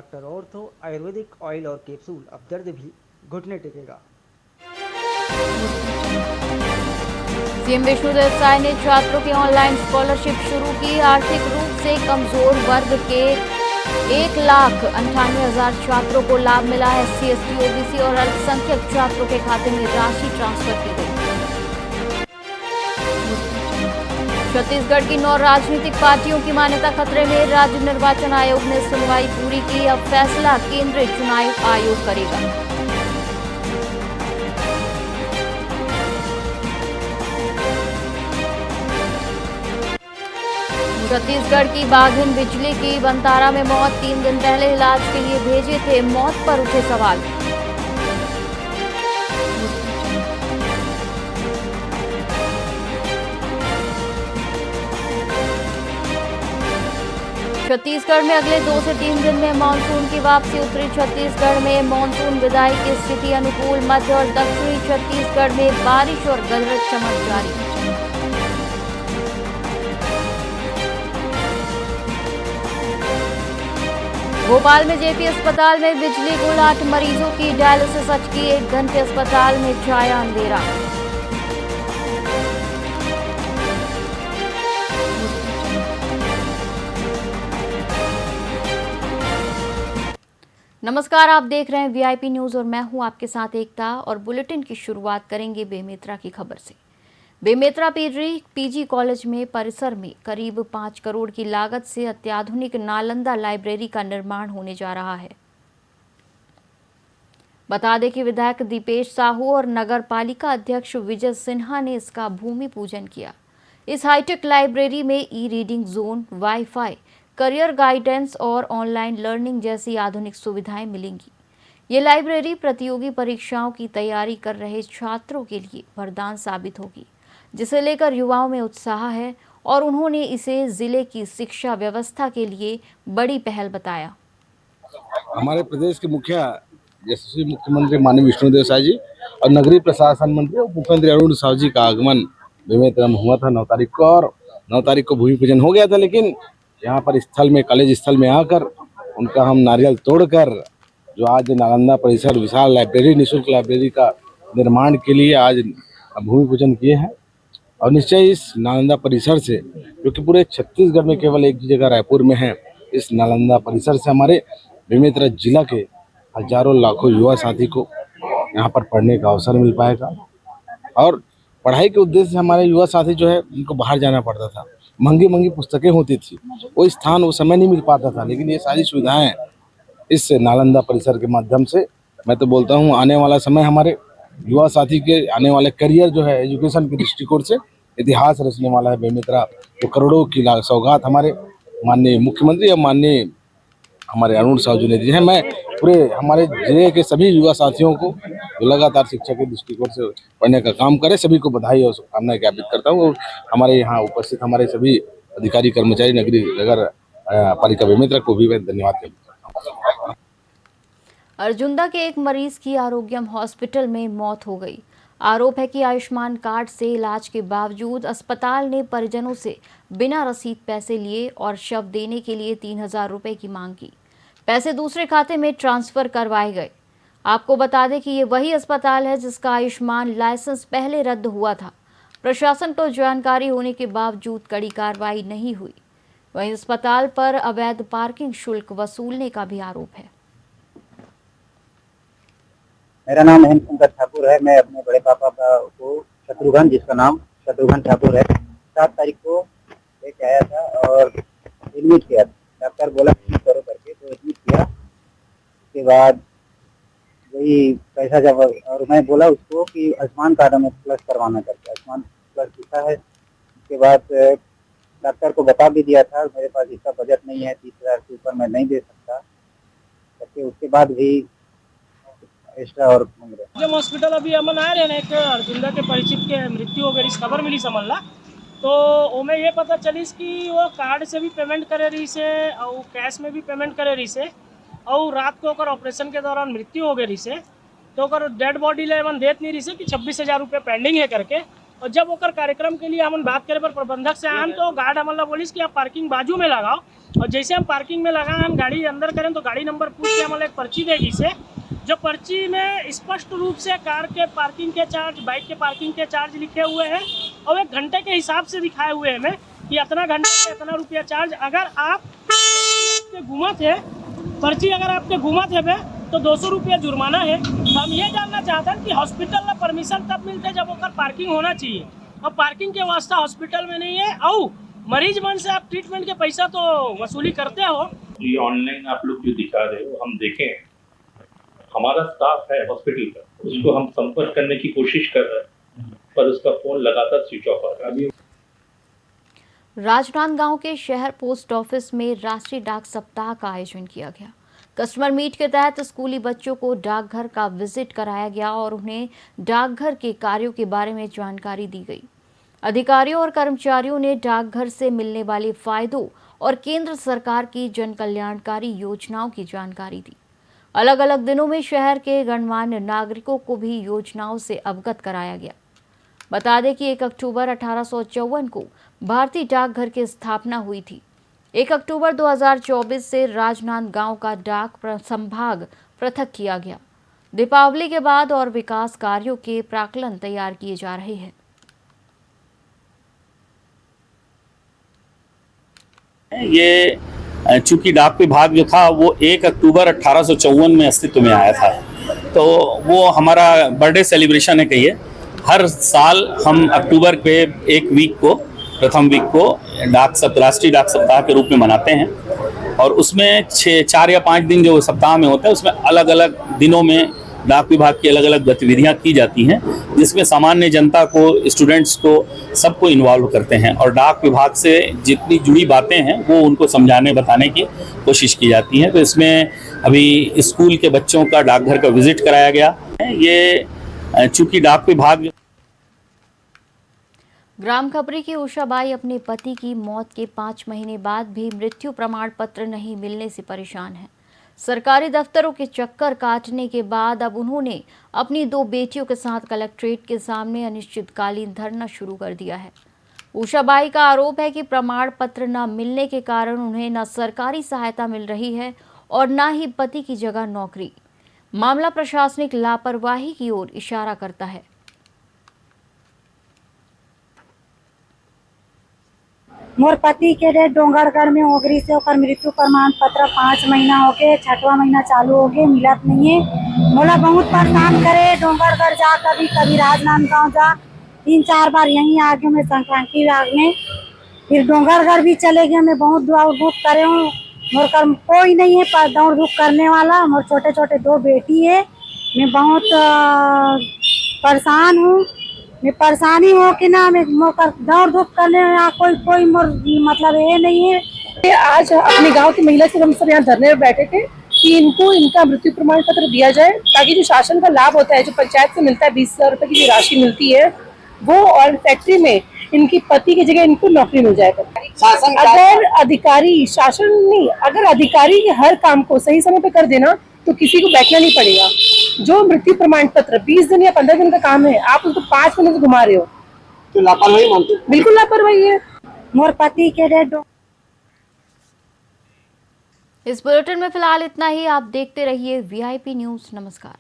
Doctor ortho Ayurvedic oil और capsule, अब दर्द भी घुटने टेकेगा। सीएम विष्णुदेव साय ने छात्रों की ऑनलाइन स्कॉलरशिप शुरू की। आर्थिक रूप से कमजोर वर्ग के 1,98,000 छात्रों को लाभ मिला है। SC, ST, OBC और अल्पसंख्यक छात्रों के खाते में राशि ट्रांसफर की गई। छत्तीसगढ़ की 9 राजनीतिक पार्टियों की मान्यता खतरे में। राज्य निर्वाचन आयोग ने सुनवाई पूरी की। अब फैसला केंद्रीय चुनाव आयोग करेगा। छत्तीसगढ़ की बाघिन बिजली की बंतारा में मौत। 3 दिन पहले इलाज के लिए भेजे थे, मौत पर उठे सवाल। छत्तीसगढ़ में अगले 2 से 3 दिन में मानसून की वापसी। उत्तरी छत्तीसगढ़ में मानसून विदाई की स्थिति अनुकूल। मध्य और दक्षिणी छत्तीसगढ़ में बारिश और गरज चमक जारी। भोपाल में जेपी अस्पताल में बिजली गुल। 8 मरीजों की डायलिसिस अटकी। 1 घंटे अस्पताल में छाया अंधेरा। नमस्कार, आप देख रहे हैं वीआईपी न्यूज और मैं हूं आपके साथ एकता। और बुलेटिन की शुरुआत करेंगे बेमेतरा की खबर से। बेमेतरा पीजी कॉलेज में परिसर में करीब 5 करोड़ की लागत से अत्याधुनिक नालंदा लाइब्रेरी का निर्माण होने जा रहा है। बता दें कि विधायक दीपेश साहू और नगर पालिका अध्यक्ष विजय सिन्हा ने इसका भूमि पूजन किया। इस हाईटेक लाइब्रेरी में reading zone, wifi, career guidance और ऑनलाइन लर्निंग जैसी आधुनिक सुविधाएं मिलेंगी। ये लाइब्रेरी प्रतियोगी परीक्षाओं की तैयारी कर रहे छात्रों के लिए वरदान साबित होगी, जिसे लेकर युवाओं में उत्साह है और उन्होंने इसे जिले की शिक्षा व्यवस्था के लिए बड़ी पहल बताया। हमारे प्रदेश के यशस्वी मुख्यमंत्री माननीय विष्णुदेव साय जी और नगरीय प्रशासन मंत्री और मुख्यमंत्री अरुण साव जी का आगमन बेमेतरा में हुआ था 9 तारीख को, और 9 तारीख को भूमि पूजन हो गया था। लेकिन यहाँ पर स्थल में, कॉलेज स्थल में आकर उनका हम नारियल तोड़कर जो आज नालंदा परिसर विशाल लाइब्रेरी, निःशुल्क लाइब्रेरी का निर्माण के लिए आज भूमि पूजन किए हैं। और निश्चय इस नालंदा परिसर से, जो कि पूरे छत्तीसगढ़ में केवल एक जगह रायपुर में है, इस नालंदा परिसर से हमारे बेमेतरा जिला के हजारों लाखों युवा साथी को यहाँ पर पढ़ने का अवसर मिल पाएगा। और पढ़ाई के उद्देश्य से हमारे युवा साथी जो है, उनको बाहर जाना पड़ता था, महंगी महंगी पुस्तकें होती थी, वो स्थान, वो समय नहीं मिल पाता था। लेकिन ये सारी सुविधाएं इस नालंदा परिसर के माध्यम से, मैं तो बोलता हूँ आने वाला समय हमारे युवा साथी के आने वाले करियर जो है, एजुकेशन के दृष्टिकोण से इतिहास रचने वाला है बेमेतरा। तो करोड़ों की सौगात हमारे माननीय मुख्यमंत्री और माननीय हमारे अरुण साव जी ने दी है। मैं पूरे हमारे जिले के सभी युवा साथियों को जो लगातार शिक्षा के दृष्टिकोण से पढ़ने का काम करे, सभी को बधाई और शुभकामनाएं ज्ञापित करता हूँ। हमारे यहाँ उपस्थित हमारे सभी अधिकारी, कर्मचारी, नगर पालिका बेमेतरा को भी मैं धन्यवाद करता हूँ। अर्जुंदा के एक मरीज की आरोग्यम हॉस्पिटल में मौत हो गई। आरोप है कि आयुष्मान कार्ड से इलाज के बावजूद अस्पताल ने परिजनों से बिना रसीद पैसे लिए और शव देने के लिए 3,000 रुपए की मांग की। पैसे दूसरे खाते में ट्रांसफर करवाए गए। आपको बता दें कि ये वही अस्पताल है जिसका आयुष्मान लाइसेंस पहले रद्द हुआ था। प्रशासन को जानकारी होने के बावजूद कड़ी कार्रवाई नहीं हुई। वहीं अस्पताल पर अवैध पार्किंग शुल्क वसूलने का भी आरोप है। मेरा नाम हेमशंकर ठाकुर है। मैं अपने बड़े पापा को शत्रुघ्न, जिसका नाम शत्रुघ्न ठाकुर है, 7 तारीख को लेके आया था और एडमिट किया था। डॉक्टर बोला एडमिट करो करके, तो एडमिट किया। उसके बाद वही पैसा जब, और मैं बोला उसको कि आयुष्मान कार्ड में प्लस करवाना करके, आयुष्मान प्लस लिखा है। उसके बाद डॉक्टर को बता भी दिया था मेरे पास इसका बजट नहीं है, 30,000 से ऊपर मैं नहीं दे सकता करके। उसके बाद भी एक्स्ट्रा और मांग रहे। जब हॉस्पिटल अभी अमन आए रहे ना, एक अर्जुंदा के परिचित के मृत्यु हो गई, खबर मिली समझला। तो ओमें ये पता चलीस कि वो कार्ड से भी पेमेंट करे रही से और कैश में भी पेमेंट करे रही से, और रात को ओकर ऑपरेशन के दौरान मृत्यु हो गई रही से। तो ओकर डेड बॉडी ले मन देत नहीं रही से कि 26,000 रुपये पेंडिंग है करके। और जब ओकर कार्यक्रम के लिए हम बात करे पर प्रबंधक से आन तो गार्ड हमला बोलिस कि आप पार्किंग बाजू में लगाओ, और जैसे हम पार्किंग में लगाए हम गाड़ी अंदर करें तो गाड़ी नंबर पूछ के हमारे एक पर्ची देगी से, जो पर्ची में स्पष्ट रूप से कार के पार्किंग के चार्ज, बाइक के पार्किंग के चार्ज लिखे हुए हैं और 1 घंटे के हिसाब से दिखाए हुए हैं हमें कि इतना घंटे के इतना रुपया चार्ज। अगर आप आपके घूमत है पर्ची, अगर आपके घूमत है तो 200 रुपया जुर्माना है। हम ये जानना चाहते हैं कि हॉस्पिटल में परमिशन तब मिलते जब ओकर पार्किंग होना चाहिए, और पार्किंग के व्यवस्था हॉस्पिटल में नहीं है, और मरीज मन से आप ट्रीटमेंट के पैसा तो वसूली करते हो। ये ऑनलाइन आप लोग जो दिखा रहे हो हम देखें, हमारा स्टाफ है हॉस्पिटल का, उसको हम संपर्क करने की कोशिश कर रहे हैं पर उसका फोन लगातार स्विच ऑफ आ रहा है। राजनांदगांव के शहर पोस्ट ऑफिस में राष्ट्रीय डाक सप्ताह का आयोजन किया गया। कस्टमर मीट के तहत स्कूली बच्चों को डाकघर का विजिट कराया गया और उन्हें डाकघर के कार्यों के बारे में जानकारी दी गई। अधिकारियों और कर्मचारियों ने डाकघर से मिलने वाले फायदों और केंद्र सरकार की जन कल्याणकारी योजनाओं की जानकारी दी। अलग अलग दिनों में शहर के गणमान्य नागरिकों को भी योजनाओं से अवगत कराया गया। बता दें कि 1 अक्टूबर 1854 को भारतीय डाकघर की स्थापना हुई थी। 1 अक्टूबर 2024 से राजनांदगांव का डाक संभाग पृथक किया गया। दीपावली के बाद और विकास कार्यों के प्राक्कलन तैयार किए जा रहे हैं। ये चूंकि डाक विभाग जो था वो 1 अक्टूबर 1854 में अस्तित्व में आया था, तो वो हमारा बर्थडे सेलिब्रेशन है कहिए। हर साल हम अक्टूबर के एक वीक को, प्रथम वीक को राष्ट्रीय डाक सप्ताह के रूप में मनाते हैं, और उसमें 4 या 5 दिन जो सप्ताह में होता है उसमें अलग अलग दिनों में डाक विभाग की अलग अलग गतिविधियां की जाती हैं, जिसमें सामान्य जनता को, स्टूडेंट्स को, सबको इन्वॉल्व करते हैं और डाक विभाग से जितनी जुड़ी बातें हैं वो उनको समझाने बताने की कोशिश की जाती है। तो इसमें अभी स्कूल के बच्चों का डाकघर का विजिट कराया गया। ये चूंकि डाक विभाग ग्राम खपरी की उषाबाई अपने पति की मौत के 5 महीने बाद भी मृत्यु प्रमाण पत्र नहीं मिलने से परेशान है। सरकारी दफ्तरों के चक्कर काटने के बाद अब उन्होंने अपनी 2 बेटियों के साथ कलेक्ट्रेट के सामने अनिश्चितकालीन धरना शुरू कर दिया है। उषाबाई का आरोप है कि प्रमाण पत्र न मिलने के कारण उन्हें न सरकारी सहायता मिल रही है और न ही पति की जगह नौकरी। मामला प्रशासनिक लापरवाही की ओर इशारा करता है। मोर पति के डेट डोंगरगढ़ में ओगरी से ओकर मृत्यु प्रमाण पत्र 5 महीना हो गए, 6वां महीना चालू हो गए, मिलत नहीं है। मोला बहुत परेशान करे, डोंगरगढ़ जा, कभी कभी राजनांदगांव जा, 3-4 बार यहीं आ गए मैं संक्रांति बाग में, फिर डोंगरगढ़ भी चले गए। मैं बहुत दौड़ धूप करे हूँ, मोर कर कोई नहीं है पर दौड़ धूप करने वाला। मोर छोटे छोटे 2 बेटी है, मैं बहुत परेशान हूँ। मैं परेशानी हो कि ना, मैं दौड़ धूप करने में कोई मतलब ये नहीं है। आज अपने गांव की महिला से हम सब यहाँ धरने में बैठे थे कि इनको इनका मृत्यु प्रमाण पत्र दिया जाए, ताकि जो शासन का लाभ होता है, जो पंचायत से मिलता है 20,000 रुपए की जो राशि मिलती है वो, और फैक्ट्री में इनकी पति की जगह इनको नौकरी मिल जाएगा। अगर अधिकारी, शासन नहीं, अगर अधिकारी हर काम को सही समय पे कर देना तो किसी को बैठना नहीं पड़ेगा। जो मृत्यु प्रमाण पत्र 20 दिन या 15 दिन का काम है, आप उसको 5 महीने से घुमा रहे हो, तो लापरवाही मानते हो? बिल्कुल लापरवाही है। मोर पति के डेट। इस बुलेटिन में फिलहाल इतना ही। आप देखते रहिए VIP न्यूज़। नमस्कार।